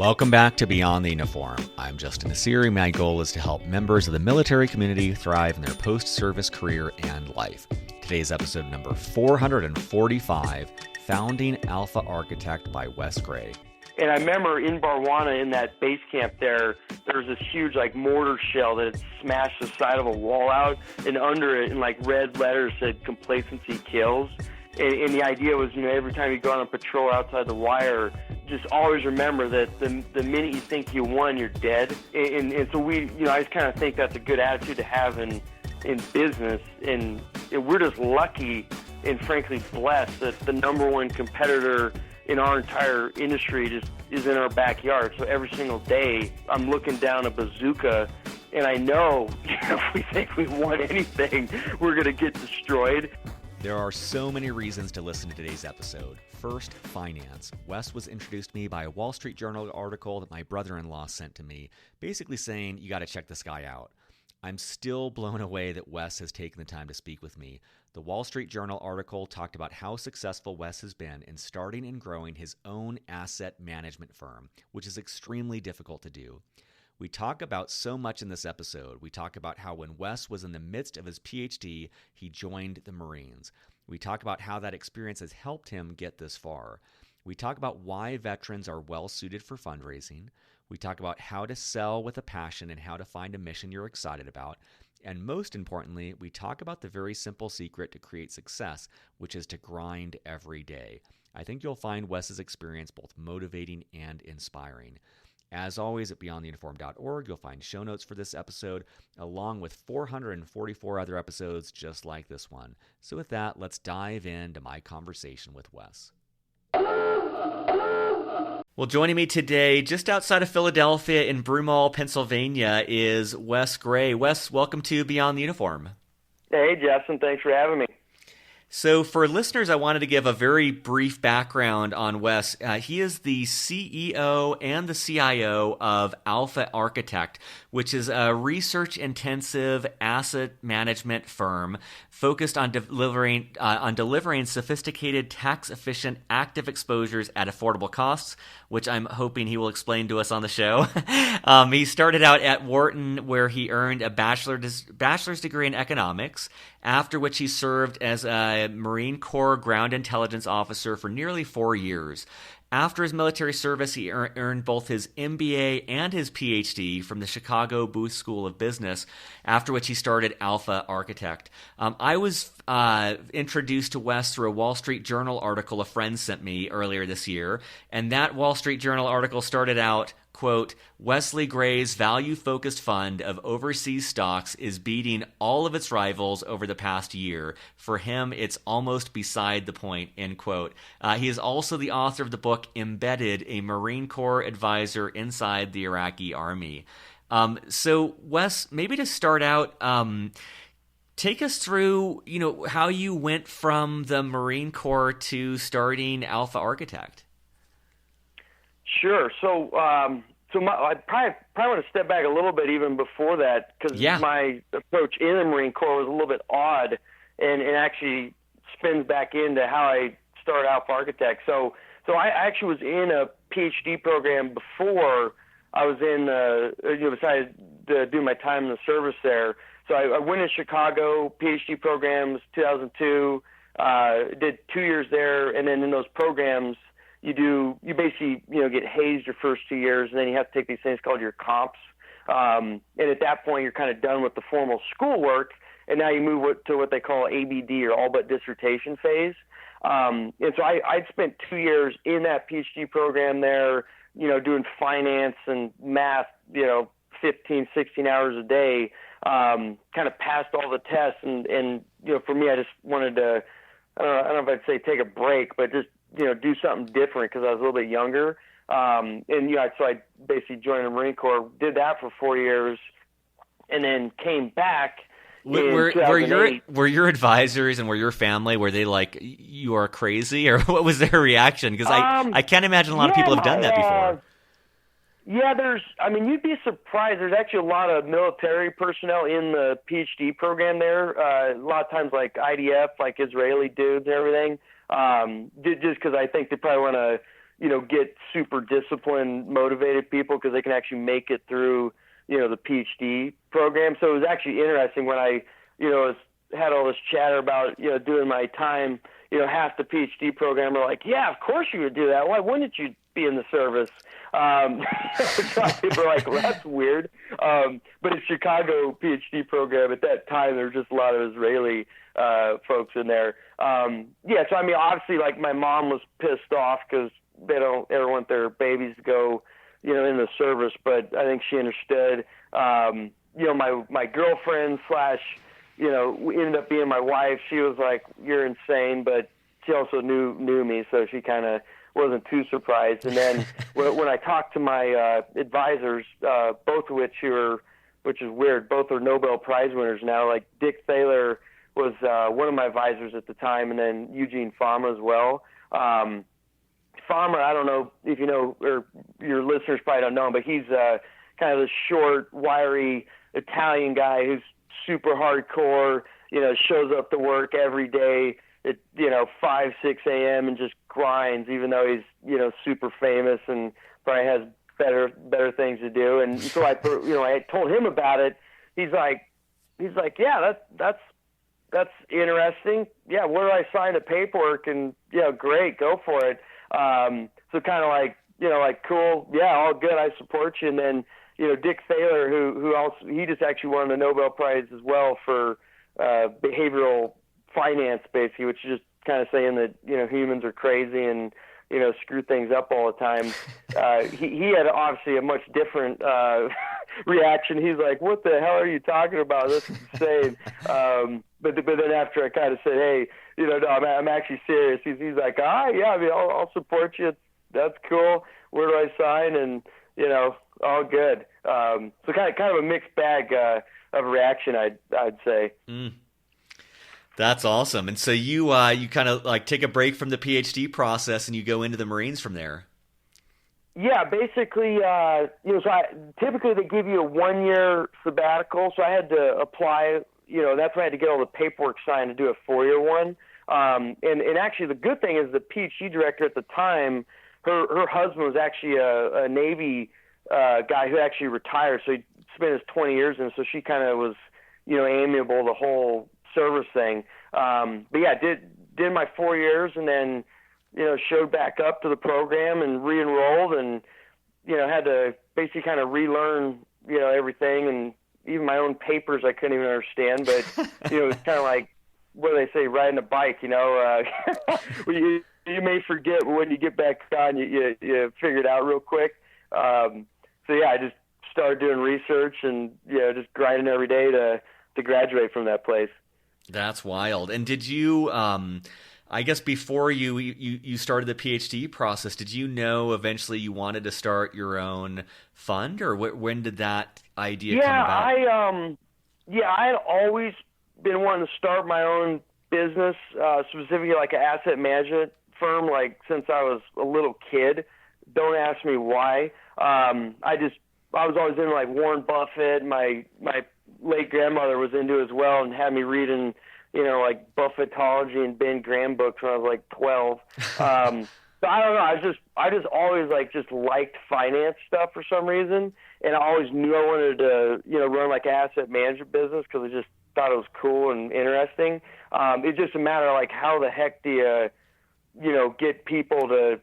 Welcome back to Beyond the Uniform. I'm Justin Asiri. My goal is to help members of the military community thrive in their post-service career and life. Today's episode number 445, Founding Alpha Architect by Wes Gray. And I remember in Barwana, in that base camp there was this huge mortar shell that had smashed the side of a wall out, and under it in red letters said "Complacency kills." And the idea was, every time you go on a patrol outside the wire, just always remember that the minute you think you won, you're dead. And so I just kind of think that's a good attitude to have in business. And we're just lucky and frankly blessed that the number one competitor in our entire industry just is in our backyard. So every single day, I'm looking down a bazooka, and I know if we think we won anything, we're going to get destroyed. There are so many reasons to listen to today's episode. First, finance. Wes was introduced to me by a Wall Street Journal article that my brother-in-law sent to me, basically saying, you got to check this guy out. I'm still blown away that Wes has taken the time to speak with me. The Wall Street Journal article talked about how successful Wes has been in starting and growing his own asset management firm, which is extremely difficult to do. We talk about so much in this episode. We talk about how when Wes was in the midst of his PhD, he joined the Marines. We talk about how that experience has helped him get this far. We talk about why veterans are well suited for fundraising. We talk about how to sell with a passion and how to find a mission you're excited about. And most importantly, we talk about the very simple secret to create success, which is to grind every day. I think you'll find Wes's experience both motivating and inspiring. As always, at beyondtheuniform.org, you'll find show notes for this episode, along with 444 other episodes just like this one. So with that, let's dive into my conversation with Wes. Well, joining me today, just outside of Philadelphia in Broomall, Pennsylvania, is Wes Gray. Wes, welcome to Beyond the Uniform. Hey, Justin. Thanks for having me. So for listeners, I wanted to give a very brief background on Wes. He is the CEO and the CIO of Alpha Architect, which is a research-intensive asset management firm focused on delivering sophisticated, tax-efficient active exposures at affordable costs, which I'm hoping he will explain to us on the show. He started out at Wharton, where he earned a bachelor's degree in economics, after which he served as a Marine Corps ground intelligence officer for nearly 4 years. After his military service, he earned both his MBA and his PhD from the Chicago Booth School of Business, after which he started Alpha Architect. I was introduced to Wes through a Wall Street Journal article a friend sent me earlier this year, and that Wall Street Journal article started out, quote, Wesley Gray's value-focused fund of overseas stocks is beating all of its rivals over the past year. For him, it's almost beside the point, end quote. He is also the author of the book Embedded, a Marine Corps advisor inside the Iraqi Army. So, Wes, maybe to start out, take us through, how you went from the Marine Corps to starting Alpha Architect. Sure. So I probably want to step back a little bit even before that, because my approach in the Marine Corps was a little bit odd, and it actually spins back into how I started Alpha Architect. So I actually was in a PhD program before I was in, decided to do my time in the service there. So I went in Chicago, PhD programs, 2002, did 2 years there, and then in those programs, you basically, get hazed your first 2 years, and then you have to take these things called your comps. And at that point, you're kind of done with the formal schoolwork, and now you move to what they call ABD, or all but dissertation phase. And so I'd spent 2 years in that PhD program there, doing finance and math, 15, 16 hours a day, kind of passed all the tests. And for me, I just wanted to, I don't know if I'd say take a break, but just, do something different, because I was a little bit younger. So I basically joined the Marine Corps, did that for 4 years, and then came back. Were your advisors and were your family, were they like, you are crazy, or what was their reaction? Because I can't imagine a lot of people have done that before. Yeah, you'd be surprised. There's actually a lot of military personnel in the PhD program there. A lot of times like IDF, like Israeli dudes and everything. Just because I think they probably want to, get super disciplined, motivated people because they can actually make it through, the PhD program. So it was actually interesting when I, had all this chatter about, doing my time, half the PhD program are like, yeah, of course you would do that. Why wouldn't you be in the service? People are like, well, that's weird. But it's Chicago PhD program. At that time, there were just a lot of Israeli folks in there. So I mean, obviously, like my mom was pissed off because they don't ever want their babies to go, in the service. But I think she understood. My girlfriend / ended up being my wife. She was like, "You're insane," but she also knew me, so she kind of wasn't too surprised. And then when I talked to my advisors, both of which is weird, both are Nobel Prize winners now. Like Dick Thaler was one of my advisors at the time, and then Eugene Fama as well. Fama, I don't know if you know, or your listeners probably don't know him, but he's kind of the short, wiry Italian guy who's super hardcore, shows up to work every day at, 5, 6 a.m. and just grinds, even though he's, super famous and probably has better things to do. And so I told him about it. He's like, yeah, that's interesting. Yeah. Where do I sign the paperwork? And great, go for it. So kind of like, cool. Yeah, all good. I support you. And then, Dick Thaler, who also, he just actually won the Nobel Prize as well for behavioral finance, basically, which is just kind of saying that, humans are crazy and, screw things up all the time. He had obviously a much different reaction. He's like, what the hell are you talking about? This is insane. But then after I kind of said, hey, no, I'm actually serious. He's like, yeah, I mean, I'll support you. That's cool. Where do I sign? And, all good. So kind of a mixed bag of reaction, I'd say. Mm. That's awesome. And so you kind of like take a break from the PhD process and you go into the Marines from there. Yeah, basically, typically they give you a 1-year sabbatical. So I had to apply, that's why I had to get all the paperwork signed to do a 4-year one. And actually the good thing is the PhD director at the time, her husband was actually a Navy guy who actually retired. So he spent his 20 years in, so she kind of was, amiable the whole service thing. But yeah, did my 4 years and then, showed back up to the program and re-enrolled and, had to basically kind of relearn, everything, and even my own papers I couldn't even understand. But, it's kind of like, what do they say, riding a bike, you may forget, but when you get back on, you figure it out real quick. So yeah, I just started doing research and, just grinding every day to graduate from that place. That's wild. And did you, I guess before you started the PhD process, did you know eventually you wanted to start your own fund, or when did that idea come about? I had always been wanting to start my own business, specifically like an asset management firm, like since I was a little kid. Don't ask me why. I was always into like Warren Buffett. My late grandmother was into it as well and had me reading, like Buffettology and Ben Graham books when I was like 12. So I don't know. I just always just liked finance stuff for some reason. And I always knew I wanted to, run like an asset management business because I just thought it was cool and interesting. It's just a matter of like, how the heck do you, get people to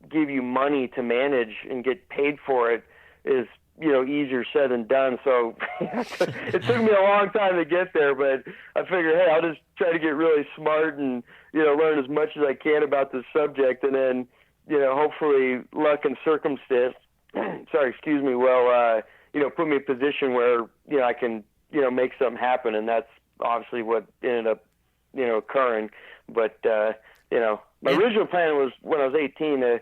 give you money to manage and get paid for it is, easier said than done. So it took me a long time to get there, but I figured, hey, I'll just try to get really smart and, learn as much as I can about this subject. And then, hopefully luck and circumstance, will, put me in a position where, I can, make something happen. And that's obviously what ended up, occurring. But, my original plan was when I was 18 to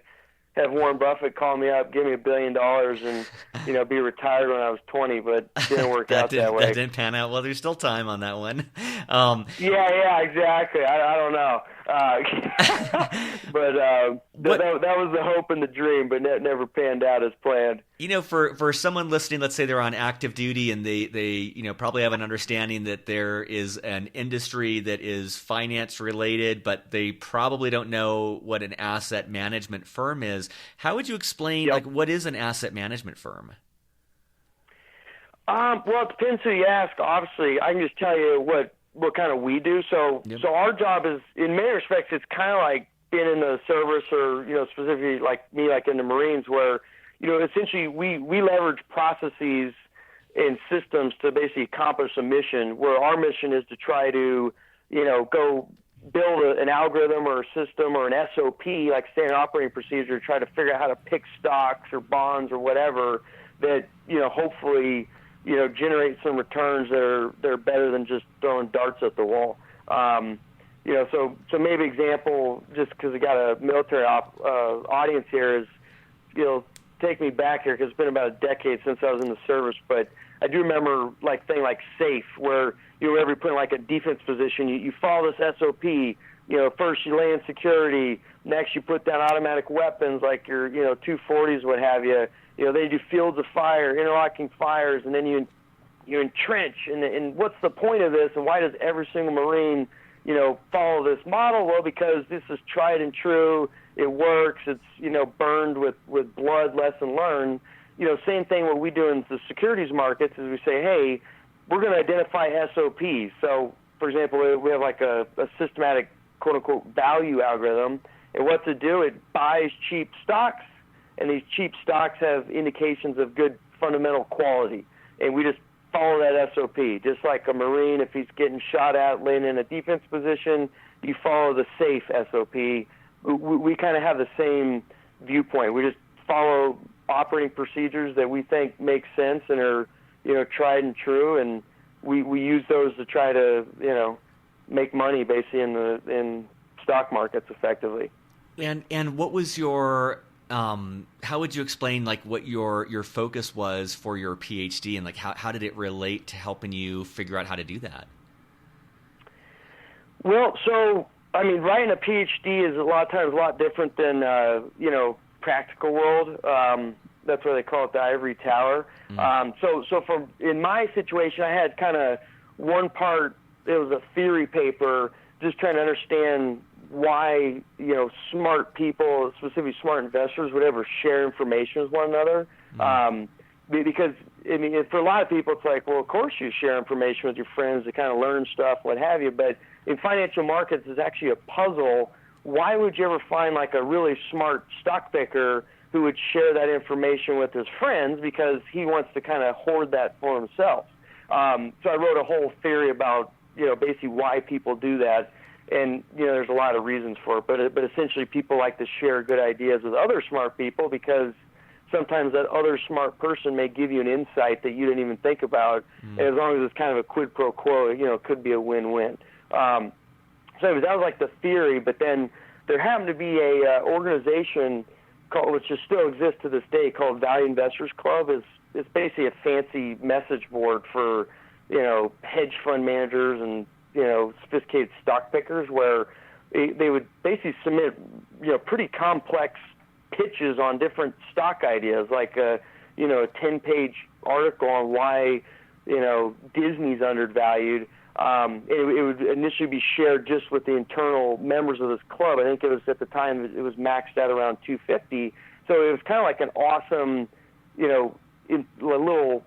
have Warren Buffett call me up, give me $1 billion, and be retired when I was 20, but it didn't work out that way. That didn't pan out. Well, there's still time on that one. Yeah, exactly. I don't know, but that was the hope and the dream, but that never panned out as planned. For someone listening, let's say they're on active duty and they probably have an understanding that there is an industry that is finance related, but they probably don't know what an asset management firm is. How would you explain, what is an asset management firm? Well, it depends who you ask. Obviously, I can just tell you what kind of we do. So our job is, in many respects, it's kind of like being in the service, or specifically like me, like in the Marines, where essentially we leverage processes and systems to basically accomplish a mission. Where our mission is to try to go build an algorithm or a system or an SOP, like standard operating procedure, to try to figure out how to pick stocks or bonds or whatever that hopefully generate some returns that are better than just throwing darts at the wall. So maybe example, just because we got a military audience here, is take me back here, because it's been about a decade since I was in the service, but I do remember thing like SAFE, where whenever you put in like a defense position, you follow this SOP. First you lay in security, next you put down automatic weapons like your 240s, what have you. They do fields of fire, interlocking fires, and then you entrench. And what's the point of this, and why does every single Marine follow this model? Well, because this is tried and true. It works. It's burned with blood, lesson learned. Same thing what we do in the securities markets is we say, hey, we're going to identify SOPs. So, for example, we have like a systematic quote-unquote value algorithm. And what's it do? It buys cheap stocks, and these cheap stocks have indications of good fundamental quality. And we just follow that SOP. Just like a Marine, if he's getting shot at laying in a defense position, you follow the SAFE SOP. We kind of have the same viewpoint. We just follow operating procedures that we think make sense and are tried and true, and we use those to try to make money basically in stock markets effectively. And what was your how would you explain what your focus was for your PhD, and how did it relate to helping you figure out how to do that? Well, so writing a PhD is a lot of times a lot different than practical world. That's why they call it the ivory tower. So in my situation, I had kind of one part. It was a theory paper, just trying to understand why smart people, specifically smart investors, would ever share information with one another. Because for a lot of people, it's like, well, of course you share information with your friends to kind of learn stuff, what have you. But in financial markets, it's actually a puzzle. Why would you ever find a really smart stock picker who would share that information with his friends, because he wants to kind of hoard that for himself? So I wrote a whole theory about basically why people do that. And there's a lot of reasons for it, but essentially people like to share good ideas with other smart people, because sometimes that other smart person may give you an insight that you didn't even think about. And as long as it's kind of a quid pro quo, it could be a win-win. So anyways, that was like the theory, but then there happened to be a organization which still exists to this day, called Value Investors Club. It's basically a fancy message board for hedge fund managers and sophisticated stock pickers, where they would basically submit pretty complex pitches on different stock ideas, like a 10-page article on why Disney's undervalued. It would initially be shared just with the internal members of this club. I think it was, at the time, it was maxed out around 250. So it was kind of like an awesome, little,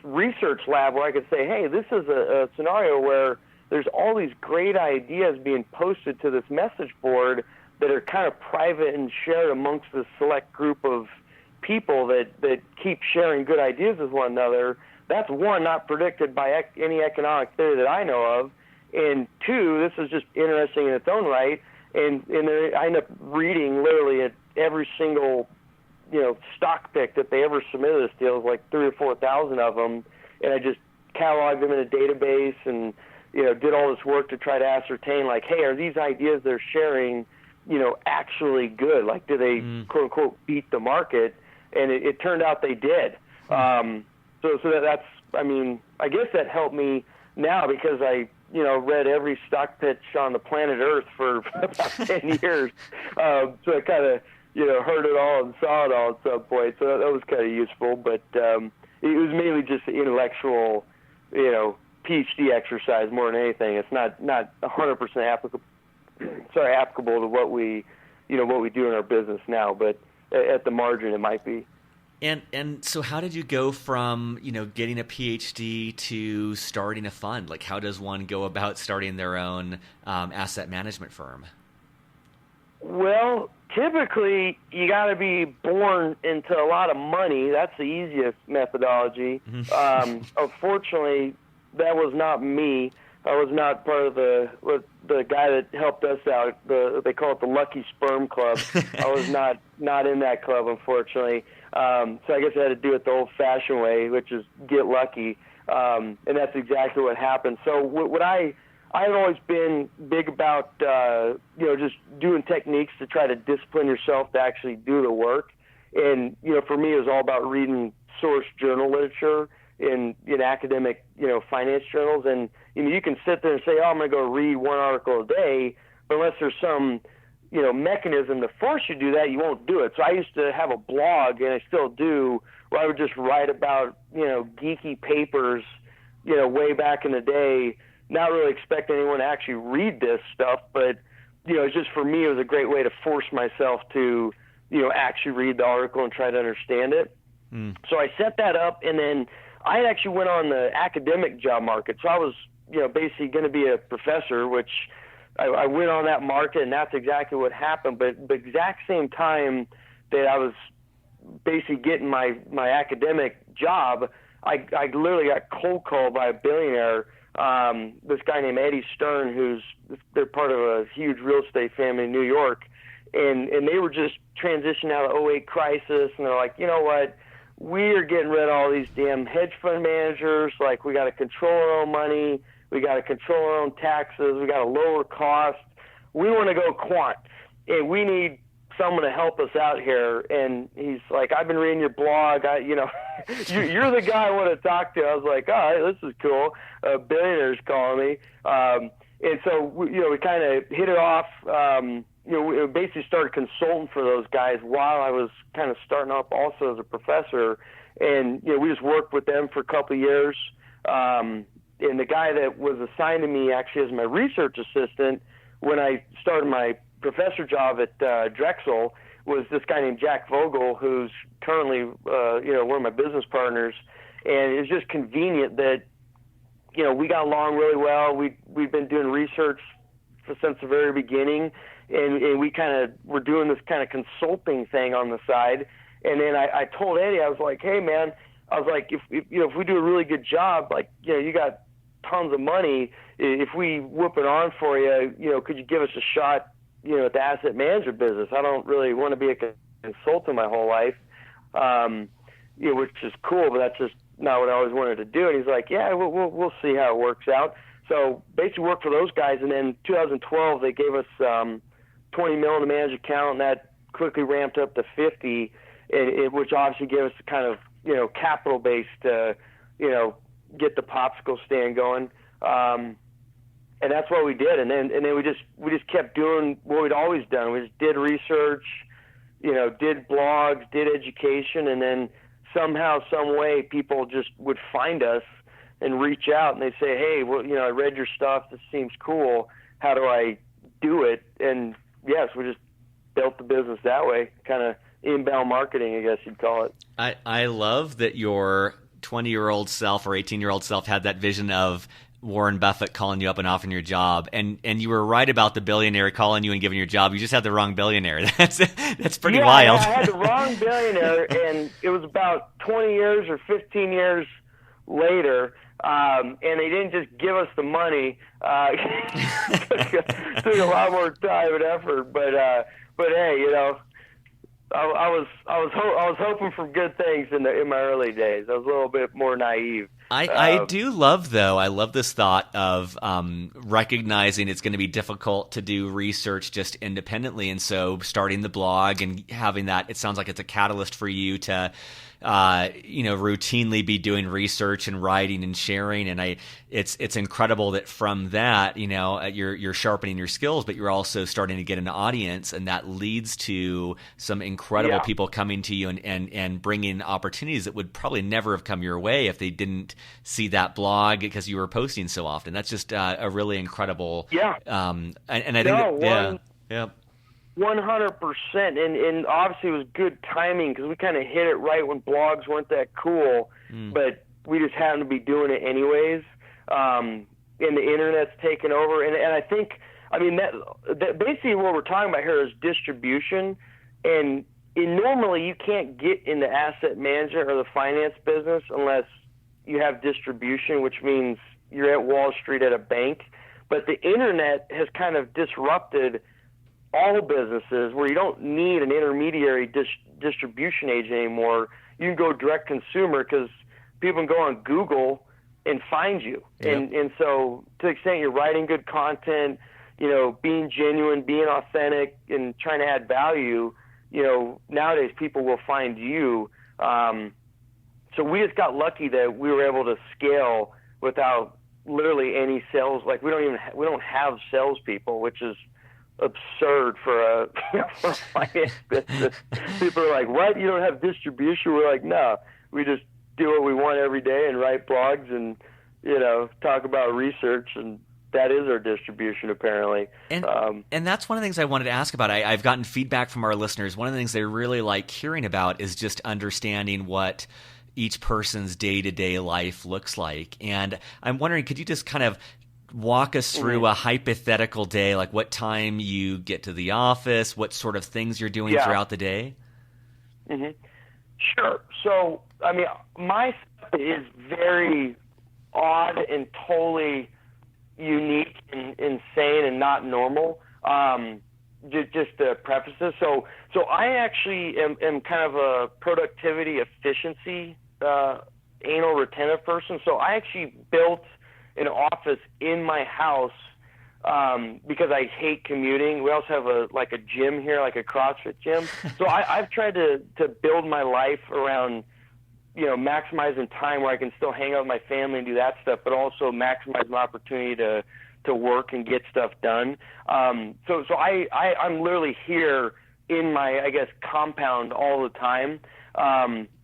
research lab where I could say, hey, this is a scenario where there's all these great ideas being posted to this message board that are kind of private and shared amongst this select group of people that keep sharing good ideas with one another. That's one, not predicted by any economic theory that I know of. And two, this is just interesting in its own right. And I end up reading literally at every single, stock pick that they ever submitted this deal, like 3,000 or 4,000 of them. And I just cataloged them in a database and, did all this work to try to ascertain, hey, are these ideas they're sharing, actually good? Do they, quote unquote, beat the market? And it turned out they did. So that's, I guess that helped me now, because I, read every stock pitch on the planet Earth for about 10 years. So it kind of, heard it all and saw it all at some point. So that was kind of useful, but it was mainly just the intellectual, PhD exercise more than anything. It's not 100% applicable to what we do in our business now, but at the margin it might be. And so how did you go from, getting a PhD to starting a fund? Like, how does one go about starting their own asset management firm? Well, typically you got to be born into a lot of money. That's the easiest methodology. Unfortunately, that was not me. I was not part of the guy that helped us out. They call it the Lucky Sperm Club. I was not in that club, unfortunately. So I guess I had to do it the old-fashioned way, which is get lucky, and that's exactly what happened. So what I've always been big about, just doing techniques to try to discipline yourself to actually do the work. And for me, it was all about reading source journal literature in academic, finance journals. And you can sit there and say, oh, I'm going to go read one article a day, but unless there's some mechanism to force you to do that, you won't do it. So I used to have a blog, and I still do, where I would just write about, geeky papers, way back in the day, not really expecting anyone to actually read this stuff, but, it's just for me, it was a great way to force myself to, actually read the article and try to understand it. So I set that up, and then I actually went on the academic job market. So I was, basically going to be a professor, which I went on that market, and that's exactly what happened. But the exact same time that I was basically getting my academic job, I literally got cold called by a billionaire, this guy named Eddie Stern, they're part of a huge real estate family in New York, and they were just transitioning out of the 2008 crisis, and they're like, you know what, we are getting rid of all these damn hedge fund managers. Like, we got to control our own money. We got to control our own taxes. We got to lower costs. We want to go quant, and we need someone to help us out here. And he's like, I've been reading your blog. You're the guy I want to talk to. I was like, all right, this is cool. A billionaire's calling me. And so, we kind of hit it off. We basically started consulting for those guys while I was kind of starting up also as a professor. And, we just worked with them for a couple of years. And the guy that was assigned to me actually as my research assistant when I started my professor job at Drexel was this guy named Jack Vogel, who's currently, one of my business partners. And it was just convenient that, we got along really well. We've been doing research since the very beginning, and we kind of were doing this kind of consulting thing on the side. And then I told Eddie, I was like, hey, man, I was like, if we do a really good job, like, you got tons of money. If we whoop it on for you, could you give us a shot, at the asset management business? I don't really want to be a consultant my whole life, which is cool, but that's just not what I always wanted to do. And he's like, yeah, we'll see how it works out. So basically worked for those guys, and then 2012 they gave us $20 million to manage account, and that quickly ramped up to 50, which obviously gave us the kind of capital base to get the popsicle stand going, and that's what we did. And then we just kept doing what we'd always done. We just did research, did blogs, did education, and then somehow, some way, people just would find us and reach out, and they say, hey, well, I read your stuff. This seems cool. How do I do it? And yes, we just built the business that way, kind of inbound marketing, I guess you'd call it. I love that your 20-year-old self or 18-year-old self had that vision of Warren Buffett calling you up and offering your job, and you were right about the billionaire calling you and giving your job. You just had the wrong billionaire. That's pretty wild. Yeah, I had the wrong billionaire, and it was about 20 years or 15 years later, and they didn't just give us the money. It took a lot more time and effort, but hey, I was hoping for good things in my early days. I was a little bit more naive. I do love, though, I love this thought of recognizing it's going to be difficult to do research just independently. And so starting the blog and having that, it sounds like it's a catalyst for you to routinely be doing research and writing and sharing. And it's incredible that from that, you're sharpening your skills, but you're also starting to get an audience, and that leads to some incredible people coming to you and bringing opportunities that would probably never have come your way if they didn't see that blog because you were posting so often. That's just a really incredible. And I think 100%, and obviously it was good timing because we kind of hit it right when blogs weren't that cool, but we just happened to be doing it anyways. And the internet's taken over, and I think, that basically what we're talking about here is distribution, and normally you can't get into asset management or the finance business unless you have distribution, which means you're at Wall Street at a bank. But the internet has kind of disrupted all businesses where you don't need an intermediary distribution agent anymore. You can go direct consumer because people can go on Google and find you. Yep. And so to the extent you're writing good content, being genuine, being authentic, and trying to add value, nowadays people will find you. So we just got lucky that we were able to scale without literally any sales. Like we don't have salespeople, which is absurd for a finance business. People are like, "What? You don't have distribution?" We're like, "No, we just do what we want every day and write blogs and talk about research, and that is our distribution apparently." And that's one of the things I wanted to ask about. I've gotten feedback from our listeners. One of the things they really like hearing about is just understanding what each person's day-to-day life looks like. And I'm wondering, could you just kind of walk us through a hypothetical day, like what time you get to the office, what sort of things you're doing throughout the day? Sure. So, my stuff is very odd and totally unique and insane and not normal. Just to preface this. So I actually am kind of a productivity efficiency anal retentive person. So I actually built an office in my house because I hate commuting. We also have a gym here, like a CrossFit gym. So I've tried to build my life around maximizing time where I can still hang out with my family and do that stuff, but also maximize my opportunity to work and get stuff done. So I'm literally here in my, I guess, compound all the time,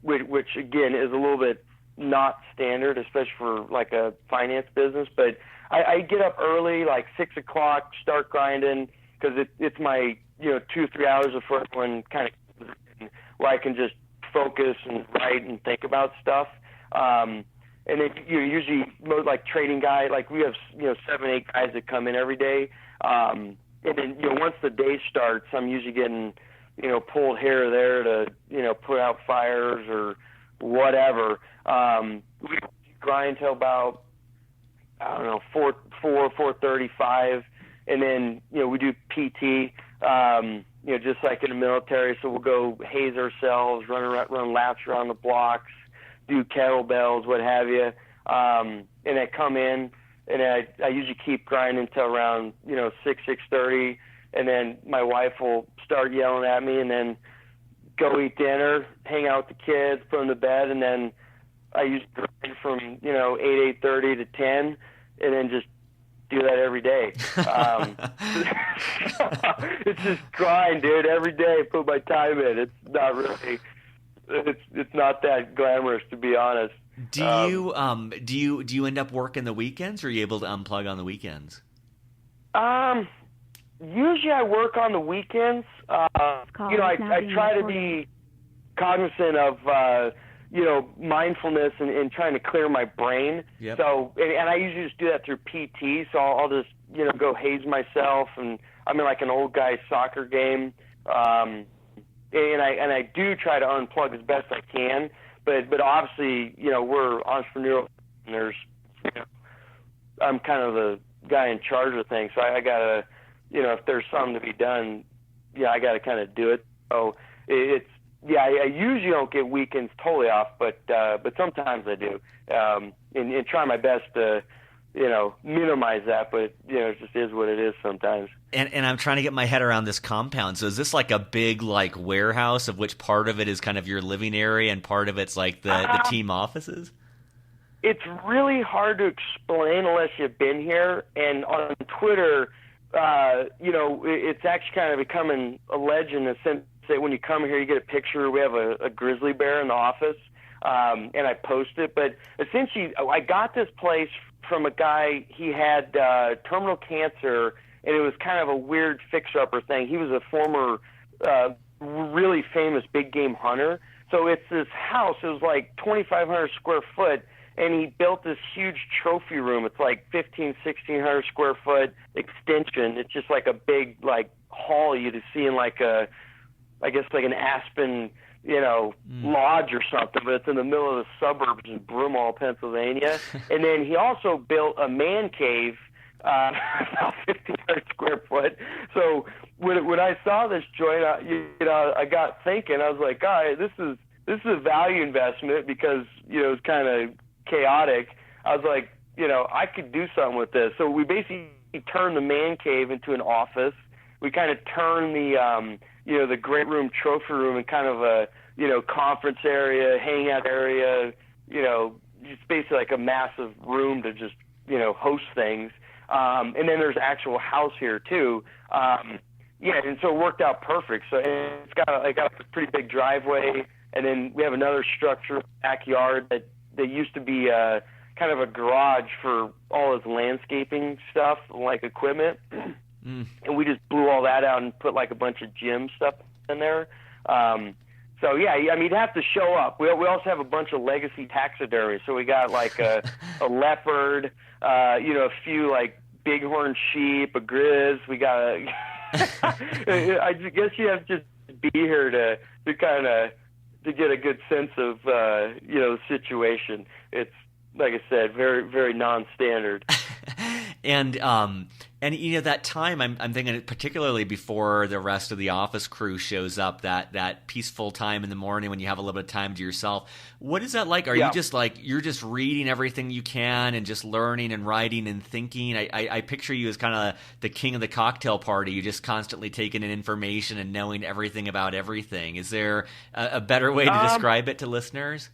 which again is a little bit not standard, especially for like a finance business. But I get up early, like 6 o'clock, start grinding because it's my 2-3 hours of first one kind of where I can just focus and write and think about stuff. And then usually like trading guy, like we have 7-8 guys that come in every day. And then once the day starts, I'm usually getting pulled here or there to put out fires or whatever. We grind till about 4:35, and then we do PT. Just like in the military, so we'll go haze ourselves, run laps around the blocks, do kettlebells, what have you. And I come in, and I usually keep grinding until around 6:30, and then my wife will start yelling at me, and then go eat dinner, hang out with the kids, put them to bed, and then I usually grind from 8:30 to 10, and then just do that every day. It's just grind, dude. Every day, put my time in. It's not really. It's not that glamorous, to be honest. Do you end up working the weekends, or are you able to unplug on the weekends? Usually I work on the weekends. I try to be cognizant of mindfulness and trying to clear my brain. Yep. So, and I usually just do that through PT. So I'll just go haze myself, and I'm in like an old guy soccer game. And I do try to unplug as best I can. But obviously, we're entrepreneurial, and there's I'm kind of the guy in charge of things. So I gotta, if there's something to be done, I gotta kind of do it. So it's yeah, I usually don't get weekends totally off, but sometimes I do, and try my best to, minimize that. But it just is what it is sometimes. And I'm trying to get my head around this compound. So is this like a big like warehouse of which part of it is kind of your living area and part of it's like the team offices? It's really hard to explain unless you've been here. And on Twitter, it's actually kind of becoming a legend in the sense that when you come here, you get a picture. We have a grizzly bear in the office, and I post it. But essentially, I got this place from a guy. He had terminal cancer, and it was kind of a weird fixer-upper thing. He was a former really famous big game hunter. So it's this house. It was like 2,500 square foot. And he built this huge trophy room. It's like 1,600 square foot extension. It's just like a big like hall you'd see in like an Aspen, lodge or something. But it's in the middle of the suburbs in Broomall, Pennsylvania. And then he also built a man cave, about 1,500 square foot. So when I saw this joint, I got thinking. I was like, God, this is a value investment because it's kind of chaotic. I was like, I could do something with this. So we basically turned the man cave into an office. We kind of turned the great room, trophy room, and kind of a conference area, hangout area. Just basically like a massive room to just host things. And then there's actual house here too. And so it worked out perfect. So it's got a pretty big driveway, and then we have another structure, backyard that used to be kind of a garage for all his landscaping stuff, like equipment. And we just blew all that out and put like a bunch of gym stuff in there. So yeah, I mean, you'd have to show up. We also have a bunch of legacy taxidermy. So we got like a leopard, a few like bighorn sheep, a grizz. We got I guess you have to just be here to kind of to get a good sense of the situation. It's like I said, very very non-standard. And that time I'm thinking particularly before the rest of the office crew shows up, that peaceful time in the morning when you have a little bit of time to yourself. What is that like? Are you just like you're just reading everything you can and just learning and writing and thinking? I picture you as kind of the king of the cocktail party. You're just constantly taking in information and knowing everything about everything. Is there a better way to describe it to listeners?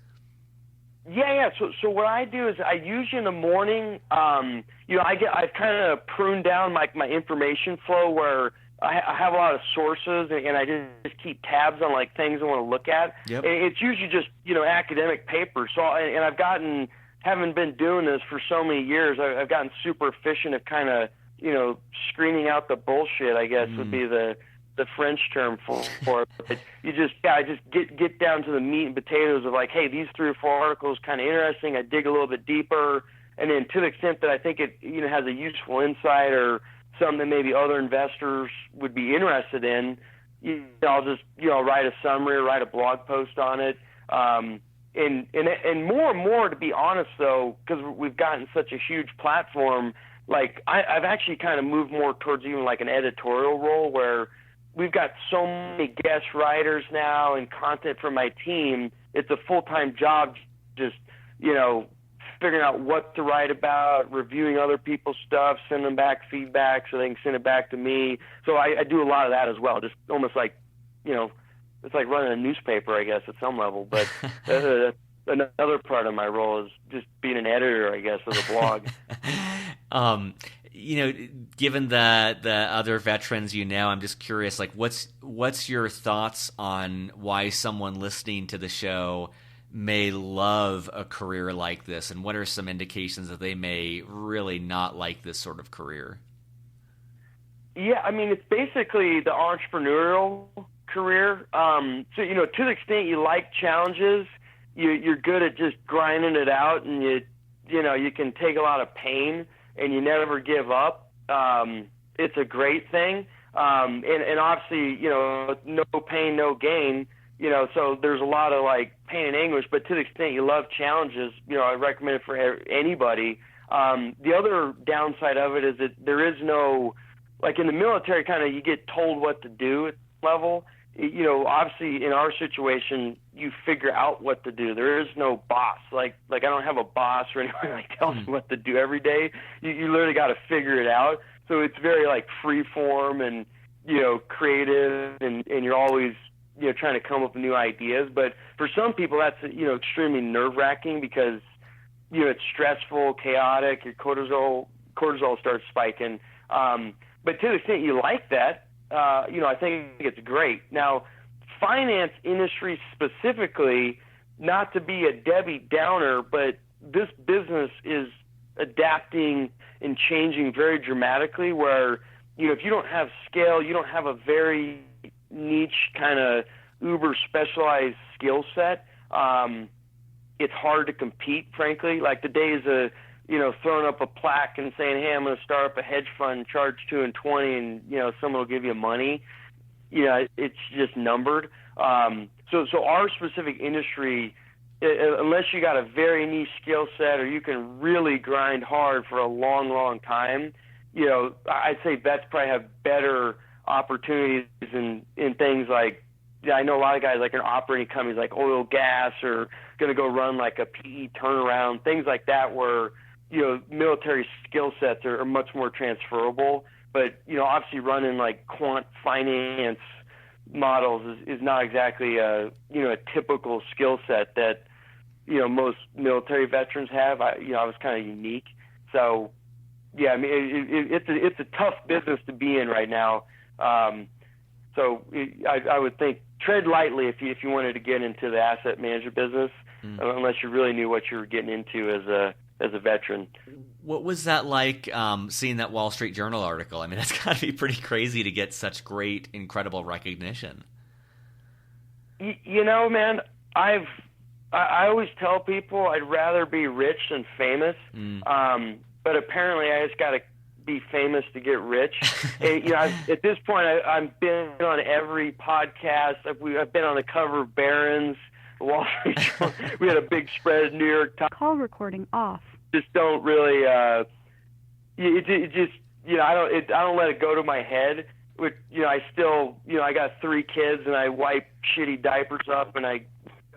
Yeah. So what I do is I usually in the morning, I've kind of pruned down my information flow where I have a lot of sources and I just keep tabs on like things I want to look at. Yep. And it's usually just academic papers. So having been doing this for so many years, I've gotten super efficient at kind of screening out the bullshit, I guess would be the French term for it. But I just get down to the meat and potatoes of like, hey, these 3 or 4 articles kind of interesting. I dig a little bit deeper, and then to the extent that I think it has a useful insight or something that maybe other investors would be interested in, I'll just write a summary or write a blog post on it. And more, to be honest though, because we've gotten such a huge platform, like I've actually kind of moved more towards even like an editorial role where we've got so many guest writers now and content for my team. It's a full-time job just, figuring out what to write about, reviewing other people's stuff, sending them back feedback so they can send it back to me. So I do a lot of that as well, just almost like, it's like running a newspaper, I guess, at some level. But another part of my role is just being an editor, I guess, of the blog. Given the other veterans I'm just curious, like what's your thoughts on why someone listening to the show may love a career like this, and what are some indications that they may really not like this sort of career? Yeah, I mean, it's basically the entrepreneurial career. So, to the extent you like challenges, you're good at just grinding it out, and you can take a lot of pain and you never give up. It's a great thing. And obviously, no pain, no gain, so there's a lot of like pain and anguish, but to the extent you love challenges, I recommend it for anybody. The other downside of it is that there is no, like in the military kind of, you get told what to do at level. obviously in our situation, you figure out what to do. There is no boss. Like I don't have a boss or anyone like tells me what to do every day. You literally got to figure it out. So it's very like free form and, creative, and you're always, trying to come up with new ideas. But for some people, that's, extremely nerve-wracking because, it's stressful, chaotic, your cortisol starts spiking. But to the extent you like that, I think it's great. Now, finance industry specifically, not to be a Debbie Downer, but this business is adapting and changing very dramatically where, if you don't have scale, you don't have a very niche kind of uber specialized skill set, it's hard to compete, frankly. Like the days of, throwing up a plaque and saying, hey, I'm going to start up a hedge fund, charge 2 and 20, and, someone will give you money. It's just numbered. So our specific industry, unless you got a very niche skill set or you can really grind hard for a long, long time, I'd say vets probably have better opportunities in things like, I know a lot of guys like in operating companies like oil, gas, or going to go run like a PE turnaround, things like that where, military skill sets are much more transferable. But, obviously running like quant finance models is not exactly a typical skill set that, most military veterans have. I was kind of unique. So, yeah, I mean, it's a tough business to be in right now. So I would think tread lightly if you wanted to get into the asset management business, unless you really knew what you were getting into as a veteran. What was that like, seeing that Wall Street Journal article? I mean, that's got to be pretty crazy to get such great, incredible recognition. Man, I always tell people I'd rather be rich than famous. But apparently I just got to be famous to get rich. And, at this point, I've been on every podcast. I've been on the cover of Barron's, Wall Street Journal. We had a big spread at New York Times. Call recording off. Just don't really. I don't let it go to my head. Which, I still, I got 3 kids and I wipe shitty diapers up and I wake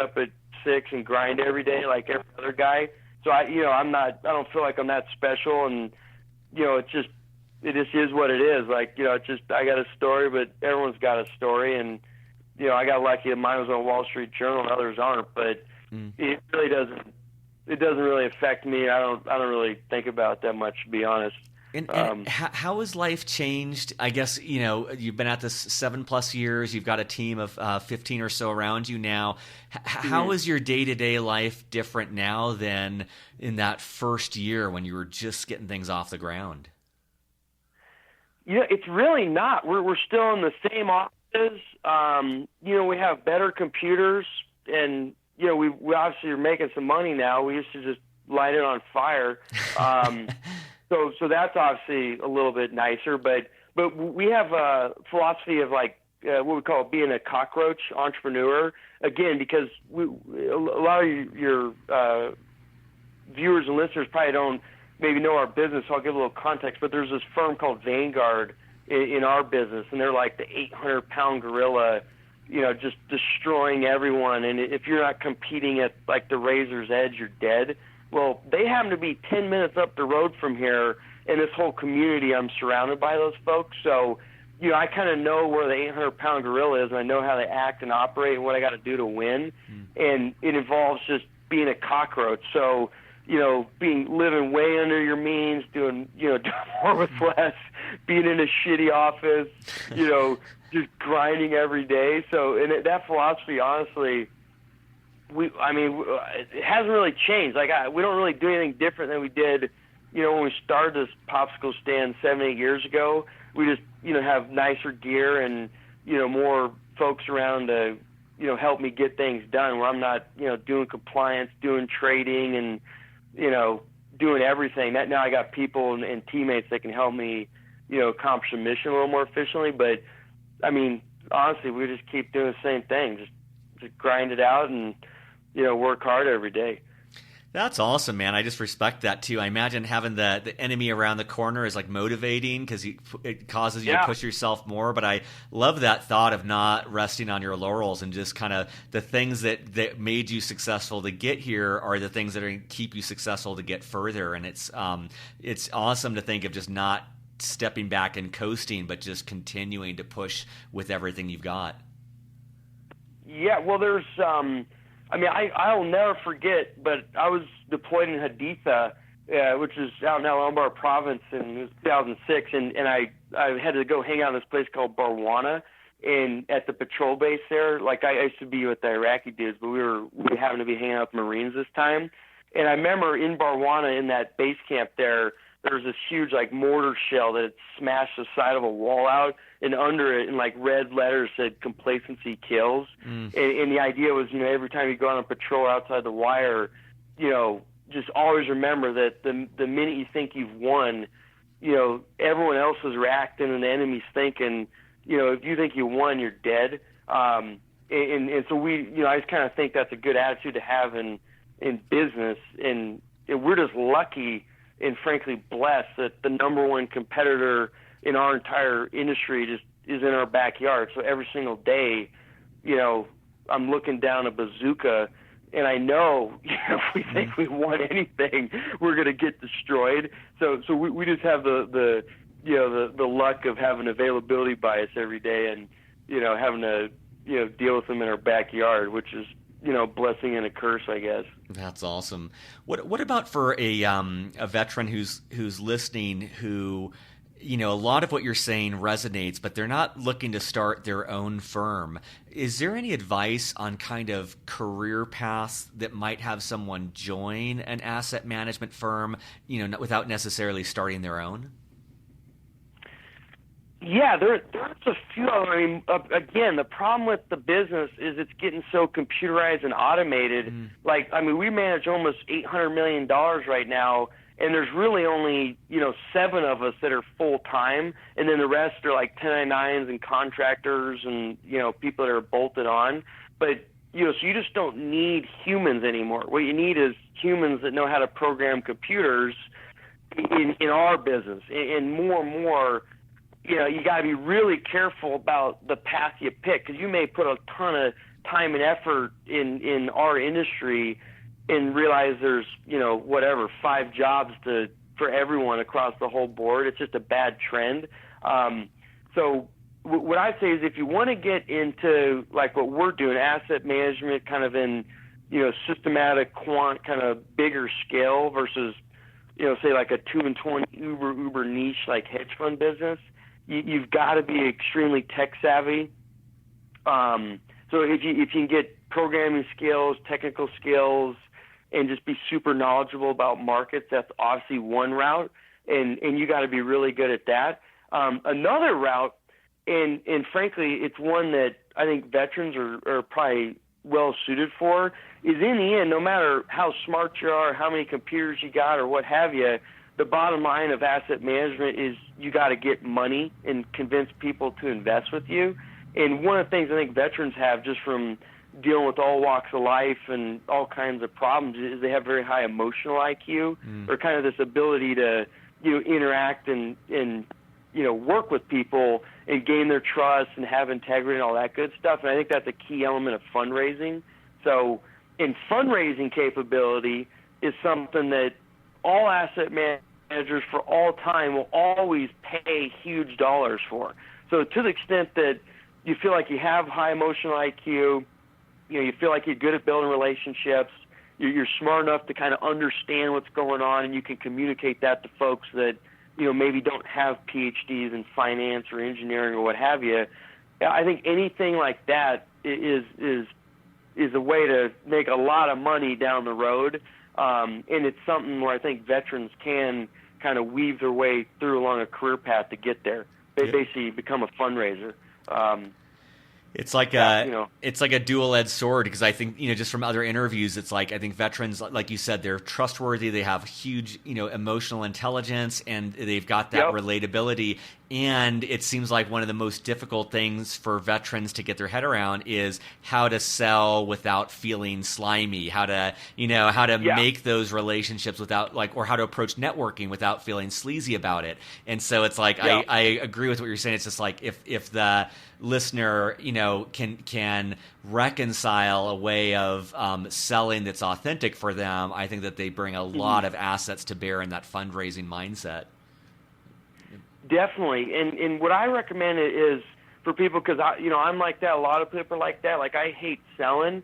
up at 6 and grind every day like every other guy. So I don't feel like I'm that special, and it just is what it is. Like, I got a story, but everyone's got a story, and I got lucky that mine was on Wall Street Journal and others aren't. But it really doesn't. It doesn't really affect me. I don't really think about it that much, to be honest. And how has life changed? I guess, you've been at this 7+ years. You've got a team of 15 or so around you now. How is your day-to-day life different now than in that first year when you were just getting things off the ground? It's really not. We're still in the same offices. We have better computers, and, we obviously are making some money now. We used to just light it on fire. So that's obviously a little bit nicer, but we have a philosophy of like what we call being a cockroach entrepreneur. Again, because a lot of your viewers and listeners probably don't maybe know our business, so I'll give a little context. But there's this firm called Vanguard in our business, and they're like the 800-pound gorilla, just destroying everyone. And if you're not competing at like the razor's edge, you're dead. Well, they happen to be 10 minutes up the road from here, and this whole community, I'm surrounded by those folks. So, I kind of know where the 800-pound gorilla is, and I know how they act and operate and what I got to do to win. And it involves just being a cockroach. So, living way under your means, doing more with less, being in a shitty office, just grinding every day. So, and that philosophy, honestly, it hasn't really changed. Like, we don't really do anything different than we did, when we started this popsicle stand 7-8 years ago. We just, have nicer gear and, more folks around to, help me get things done where I'm not, doing compliance, doing trading and, doing everything. Now I got people and teammates that can help me, accomplish the mission a little more efficiently. But, honestly, we just keep doing the same thing. Just grind it out and, work hard every day. That's awesome, man. I just respect that too. I imagine having the enemy around the corner is like motivating because it causes you to push yourself more. But I love that thought of not resting on your laurels and just kind of the things that made you successful to get here are the things that are going to keep you successful to get further. And it's awesome to think of just not stepping back and coasting, but just continuing to push with everything you've got. Yeah, well, there's I'll never forget, but I was deployed in Haditha, which is out in El Anbar province in 2006, and I had to go hang out in this place called Barwana, and at the patrol base there. Like I used to be with the Iraqi dudes, but we happened to be hanging out with Marines this time. And I remember in Barwana, in that base camp there was this huge like mortar shell that had smashed the side of a wall out, and under it in like red letters said "complacency kills." And the idea was, every time you go on a patrol outside the wire, just always remember that the minute you think you've won, everyone else is reacting and the enemy's thinking, if you think you won, you're dead. And so I just kind of think that's a good attitude to have in business, and we're just lucky and frankly blessed that the number one competitor in our entire industry just is in our backyard. So every single day, I'm looking down a bazooka, and I know if we think we won anything, we're going to get destroyed. So we just have the luck of having availability bias every day, and having to deal with them in our backyard, which is blessing and a curse, I guess. That's awesome. What about for a veteran who's listening who, a lot of what you're saying resonates, but they're not looking to start their own firm. Is there any advice on kind of career paths that might have someone join an asset management firm, without necessarily starting their own? Yeah, there's a few. Again, the problem with the business is it's getting so computerized and automated. We manage almost $800 million right now, and there's really only 7 of us that are full time, and then the rest are like 1099s and contractors and people that are bolted on. But so you just don't need humans anymore. What you need is humans that know how to program computers in our business, and more. You got to be really careful about the path you pick, because you may put a ton of time and effort in our industry and realize there's 5 jobs for everyone across the whole board. It's just a bad trend. So what I say is, if you want to get into like what we're doing, asset management, kind of in systematic quant, kind of bigger scale versus say like a 2 and 20 uber niche like hedge fund business, you've got to be extremely tech savvy. So if you can get programming skills, technical skills, and just be super knowledgeable about markets, that's obviously one route, and you got to be really good at that. Another route, and frankly, it's one that I think veterans are probably well suited for, is in the end, no matter how smart you are, how many computers you got, or what have you, the bottom line of asset management is you got to get money and convince people to invest with you. And one of the things I think veterans have, just from dealing with all walks of life and all kinds of problems, is they have very high emotional IQ, or kind of this ability to interact and work with people and gain their trust and have integrity and all that good stuff. And I think that's a key element of fundraising. So in fundraising capability is something that all asset managers for all time will always pay huge dollars for. So to the extent that you feel like you have high emotional IQ, you feel like you're good at building relationships, you're smart enough to kind of understand what's going on, and you can communicate that to folks that maybe don't have PhDs in finance or engineering or what have you. I think anything like that is a way to make a lot of money down the road. And it's something where I think veterans can kind of weave their way through along a career path to get there. They basically become a fundraiser. It's like it's like a dual-edged sword, because I think, just from other interviews, it's like, I think veterans, like you said, they're trustworthy, they have huge, emotional intelligence, and they've got that relatability. And it seems like one of the most difficult things for veterans to get their head around is how to sell without feeling slimy, how to make those relationships without, like, or how to approach networking without feeling sleazy about it. And so it's like, I agree with what you're saying. It's just like, if the listener, can reconcile a way of selling that's authentic for them, I think that they bring a lot of assets to bear in that fundraising mindset. Definitely. And what I recommend is for people, because I'm like that. A lot of people are like that. Like, I hate selling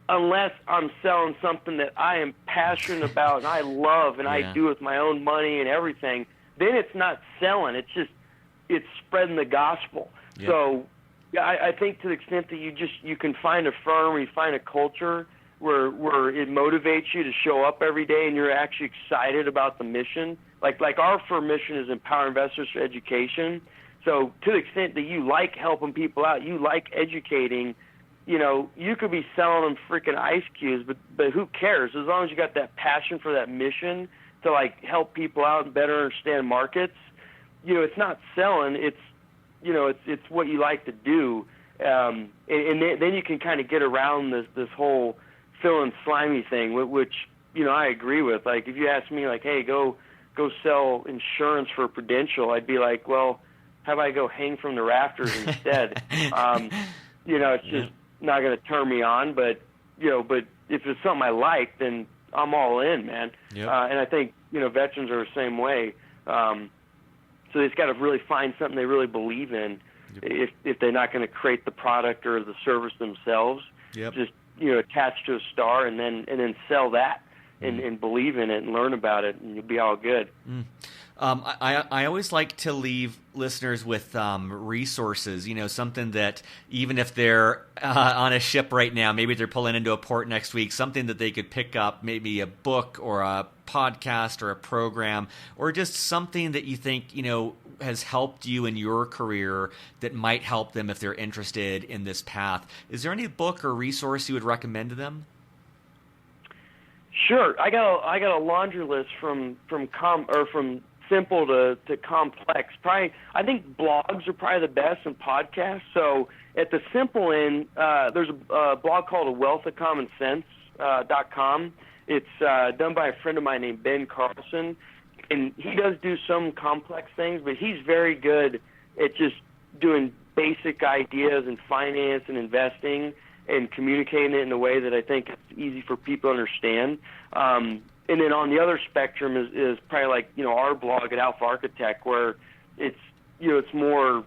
unless I'm selling something that I am passionate about and I love and I do with my own money and everything. Then it's not selling. It's spreading the gospel. Yep. So I think to the extent that you can find a firm or you find a culture where it motivates you to show up every day and you're actually excited about the mission. Like our firm mission is empower investors for education. So to the extent that you like helping people out, you like educating, you could be selling them freaking ice cubes, but who cares? As long as you got that passion for that mission to, like, help people out and better understand markets, it's not selling. It's what you like to do. And then you can kind of get around this whole feeling slimy thing, which, I agree with. Like, if you ask me, like, hey, go sell insurance for Prudential, I'd be like, well, how about I go hang from the rafters instead? It's just not going to turn me on. But if it's something I like, then I'm all in, man. Yep. And I think veterans are the same way. So they've got to really find something they really believe in. Yep. If they're not going to create the product or the service themselves. Yep. Just attach to a star and then sell that. And believe in it and learn about it, and you'll be all good. I always like to leave listeners with resources, something that even if they're on a ship right now, maybe they're pulling into a port next week, something that they could pick up, maybe a book or a podcast or a program, or just something that you think, has helped you in your career that might help them if they're interested in this path. Is there any book or resource you would recommend to them? Sure, I got a laundry list from simple to complex. Probably, I think blogs are probably the best, and podcasts. So at the simple end, there's a blog called A Wealth of Common Sense.com. It's done by a friend of mine named Ben Carlson, and he does do some complex things, but he's very good at just doing basic ideas in finance and investing, and communicating it in a way that I think is easy for people to understand. And then on the other spectrum is probably like, our blog at Alpha Architect, where it's more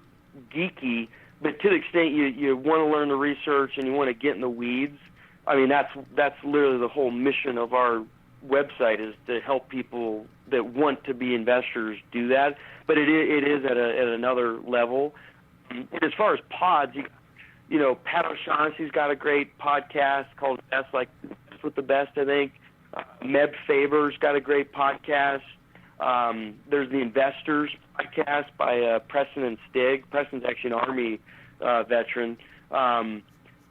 geeky, but to the extent you want to learn the research and you want to get in the weeds. I mean, that's literally the whole mission of our website, is to help people that want to be investors do that. But it is at another level. And as far as pods, Pat O'Shaughnessy's got a great podcast called Best with the Best, I think. Meb Faber's got a great podcast. There's the Investors podcast by Preston and Stig. Preston's actually an Army veteran.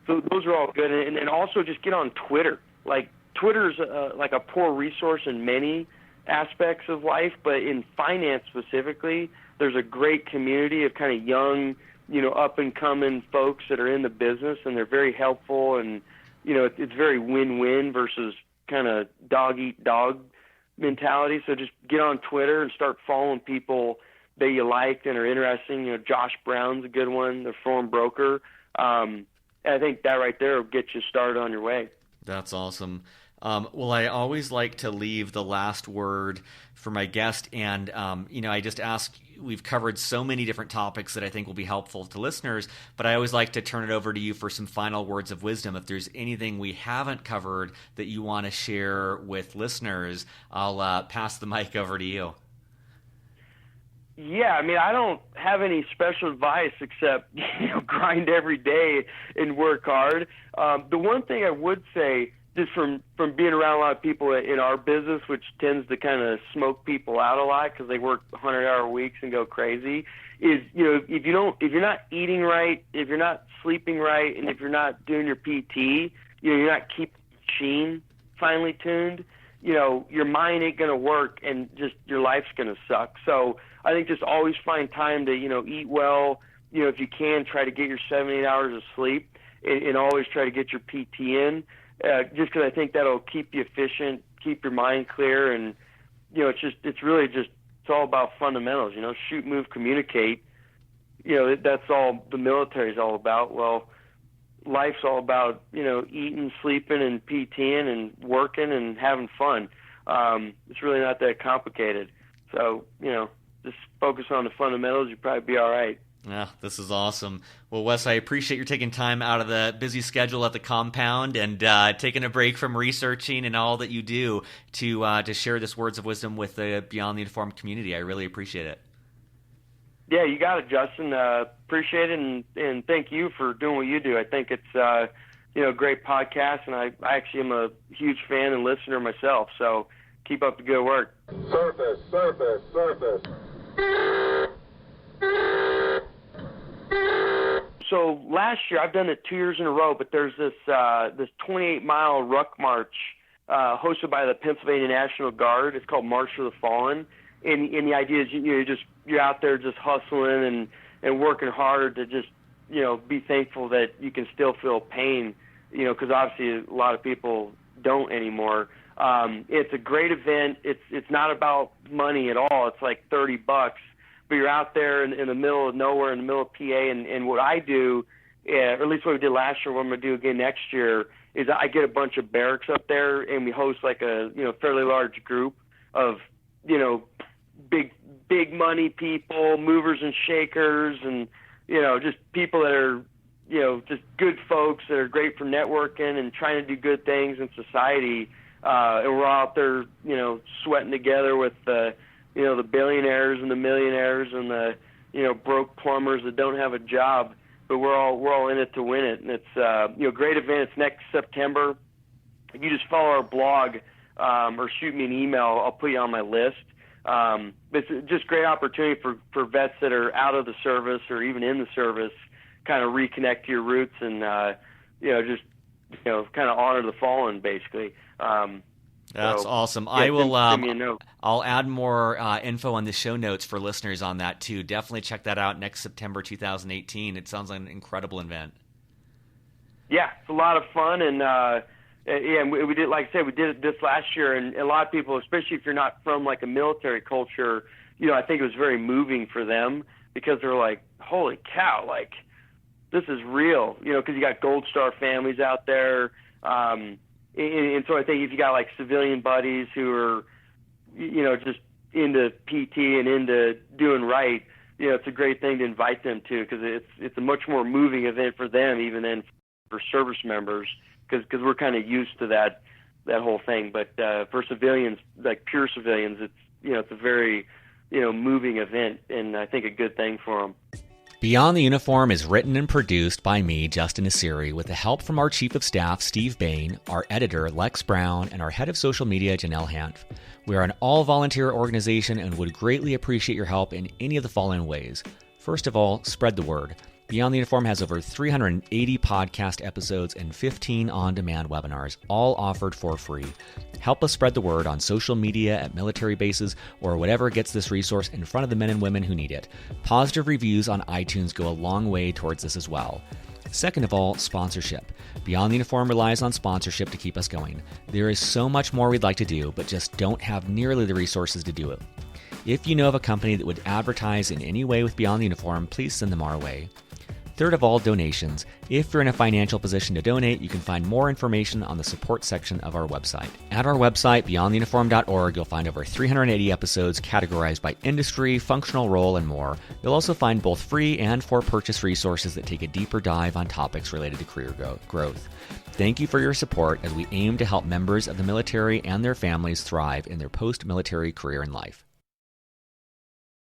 So those are all good. And then also just get on Twitter. Like, Twitter's like a poor resource in many aspects of life, but in finance specifically, there's a great community of kind of young, up-and-coming folks that are in the business, and they're very helpful, and, it's very win-win versus kind of dog-eat-dog mentality. So just get on Twitter and start following people that you like and are interesting. Josh Brown's a good one, the foreign broker. And I think that right there will get you started on your way. That's awesome. Well, I always like to leave the last word for my guest, and I just ask. We've covered so many different topics that I think will be helpful to listeners, but I always like to turn it over to you for some final words of wisdom. If there's anything we haven't covered that you want to share with listeners, I'll pass the mic over to you. Yeah, I mean, I don't have any special advice except, grind every day and work hard. The one thing I would say, just from being around a lot of people in our business, which tends to kind of smoke people out a lot because they work 100-hour weeks and go crazy, is, if you're not eating right, if you're not sleeping right, and if you're not doing your PT, you're not keeping the machine finely tuned, your mind ain't going to work, and just your life's going to suck. So I think just always find time to, eat well. If you can, try to get your 7-8 hours of sleep, and always try to get your PT in, just because I think that'll keep you efficient, keep your mind clear, and, it's all about fundamentals, shoot, move, communicate. That's all the military is all about. Well, life's all about, eating, sleeping, and PTing, and working, and having fun. It's really not that complicated. So, just focus on the fundamentals, you'll probably be all right. Yeah, this is awesome. Well, Wes, I appreciate you taking time out of the busy schedule at the compound and taking a break from researching and all that you do to share this words of wisdom with the Beyond the Uniform community. I really appreciate it. Yeah, you got it, Justin. Appreciate it, and thank you for doing what you do. I think it's a great podcast, and I actually am a huge fan and listener myself. So keep up the good work. Surface. So last year, I've done it 2 years in a row, but there's this 28-mile ruck march hosted by the Pennsylvania National Guard. It's called March for the Fallen, and the idea is you're out there just hustling and working hard to just be thankful that you can still feel pain, because obviously a lot of people don't anymore. It's a great event. It's not about money at all. It's like $30. But you're out there in the middle of nowhere, in the middle of PA, and what I do, or at least what we did last year, what I'm going to do again next year, is I get a bunch of barracks up there, and we host like a fairly large group of big money people, movers and shakers, and just people that are just good folks that are great for networking and trying to do good things in society. And we're all out there sweating together with the billionaires and the millionaires and the broke plumbers that don't have a job, but we're all in it to win it. And it's great event. It's next September. If you just follow our blog or shoot me an email, I'll put you on my list. It's just a great opportunity for vets that are out of the service or even in the service, kind of reconnect to your roots and kind of honor the fallen, basically. That's awesome. Yeah, I will. send me a note. I'll add more info on the show notes for listeners on that too. Definitely check that out next September 2018. It sounds like an incredible event. Yeah, it's a lot of fun, and we did, like I said, we did it this last year, and a lot of people, especially if you're not from like a military culture, I think it was very moving for them because they're like, holy cow, like this is real, because you got Gold Star families out there. And so I think if you got like civilian buddies who are, just into PT and into doing right, it's a great thing to invite them to, because it's a much more moving event for them even than for service members, because we're kind of used to that whole thing. But for civilians, like pure civilians, it's a very moving event, and I think a good thing for them. Beyond the Uniform is written and produced by me, Justin Asiri, with the help from our Chief of Staff, Steve Bain, our editor, Lex Brown, and our Head of Social Media, Janelle Hanf. We are an all-volunteer organization and would greatly appreciate your help in any of the following ways. First of all, spread the word. Beyond the Uniform has over 380 podcast episodes and 15 on-demand webinars, all offered for free. Help us spread the word on social media, at military bases, or whatever gets this resource in front of the men and women who need it. Positive reviews on iTunes go a long way towards this as well. Second of all, sponsorship. Beyond the Uniform relies on sponsorship to keep us going. There is so much more we'd like to do, but just don't have nearly the resources to do it. If you know of a company that would advertise in any way with Beyond the Uniform, please send them our way. Third of all, donations. If you're in a financial position to donate, you can find more information on the support section of our website. At our website, beyondtheuniform.org, you'll find over 380 episodes categorized by industry, functional role, and more. You'll also find both free and for-purchase resources that take a deeper dive on topics related to career growth. Thank you for your support as we aim to help members of the military and their families thrive in their post-military career and life.